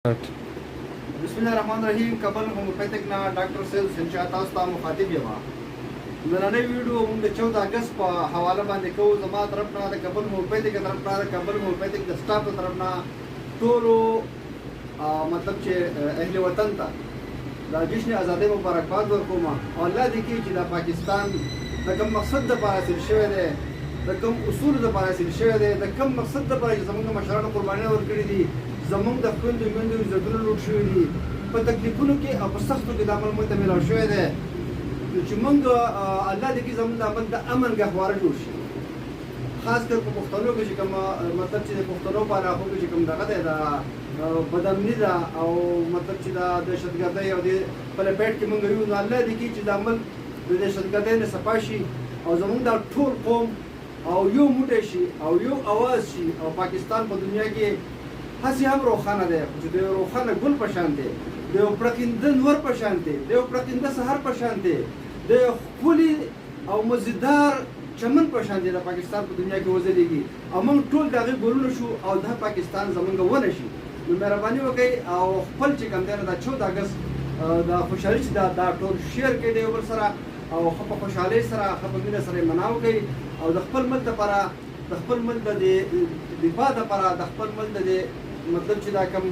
بسم الله الرحمن الرحیم. کابل هومیوپیتک نه ډاکټر سید حسین شاه تاسو ته مخاطب یم. نننۍ ویډیو موږ د 14 اگست په حواله باندې کوو. زما طرف نه د کابل هومیوپیتک طرف نه د کابل هومیوپیتک د سټاف طرف نه ټولو مطلب چې اهل وطن ته د جشن ازادۍ مبارکباد ورکوم. او الله دې کوي چې د پاکستان د کوم مقصد دپاره حاصل شوی دی، د کوم اصولو دپاره حاصل شوی دی، د کوم مقصد دپاره چې زموږ مشرانو قربانیان ورکړي دي، زموږ د خویندو میندو عزتونه لوټ شوي دي، په تکلیفونو کې او په سختو کې د عمل موږ ته میلاو شوی دی، چې موږ الله دې کوي زموږ د عمل د امن ګهواره جوړ شي. خاص کر په پښتنو کې چې کوم مطلب چې د پښتنو په علاقو کې چې کوم دغه دی د بدامني ده او مطلب چې د دهشتګردۍ او د په لپیټ کې موږ یو، نو الله دې کوي چې د عمل د دهشتګردۍ نه صفا شي او زموږ دا ټول قوم او یو موټی شي او یو اواز شي او پاکستان په دنیا کې هسې هم روښانه دی، چې د یو روښانه ګل په شان دی، د یو پرقنده نور په شان دی، د یو پرقنده سحر په شان دی، د یو ښکلي او مزیدار چمن په شان دی د پاکستان په دنیا کې وځلیږي او موږ ټول د هغې ګلونه شو او دا پاکستان زموږ ونه شي. نو مهرباني وکړئ او خپل چې کوم دی نو دا 14 اګست د خوشحالي چې دا ټول شیر کړئ د یو بل سره او ښه په خوشحالۍ سره ښه په مینه سره یې منا وکړئ او د خپل ملک دپاره د خپل ملک د دفاع دپاره د خپل ملک د مطلب چې دا کوم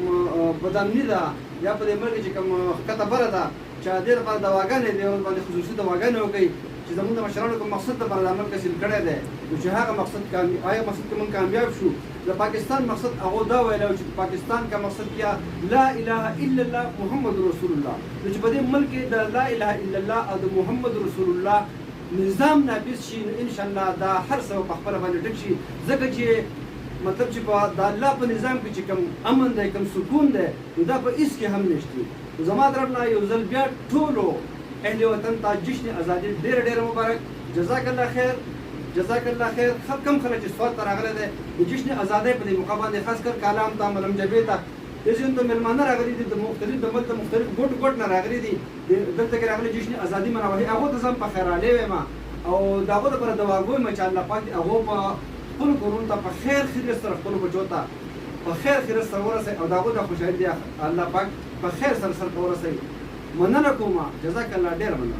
بدامني ده یا په دې ملک چې کوم ښکته بره ده چې دې لپاره دواګانې دې باندې خصوصي دواګانې وکړئ چې زموږ د مشرانو کوم مقصد دپاره د عمل حاصل کړی دی، نو چې هغه مقصد آیا مقصد کې موږ کامیاب شو. د پاکستان مقصد هغو دا ویلی چې پاکستان کا مقصد کیا لا اله الا الله محمد رسول الله، نو چې په دې ملک کې د لا اله الا الله او د محمد رسول الله نظام نافذ شي، نو انشاءالله دا هر څه په خپله باندې ډک شي. ځکه چې مطلب چې په د الله په نظام کې چې کوم امن دی، کوم سکون دی، نو دا په هېڅ کې هم نشته. زما طرف نه یو ځل بیا ټولو اهل وطن ته جشن ازادي ډېره ډېره مبارک. جزاک الله خیر، جزاک الله خیر. کم خلک چې سوال ته راغلی دی د جشن ازادۍ په دې موقع باندې خاص کر کالام ته ملم جبې ته دې ته مېلمانه راغلي دي، د مختلف د ملک مختلف ګوټ نه راغلي دي، دلته کې راغلي جشن ازادي منوي. هغو ته زه هم په خیرالې وایم او د هغو دپاره دعا کوم چې الله پاک دې هغو په خپلو کورونو ته په خیر خیریت سره خپلو بچو ته په خیر خیریت سره ورسوي او د هغو د خوشحالي دې الله پاک په خیر سره سرته ورسوي. مننه کوم. جزاک الله ډېره مننه.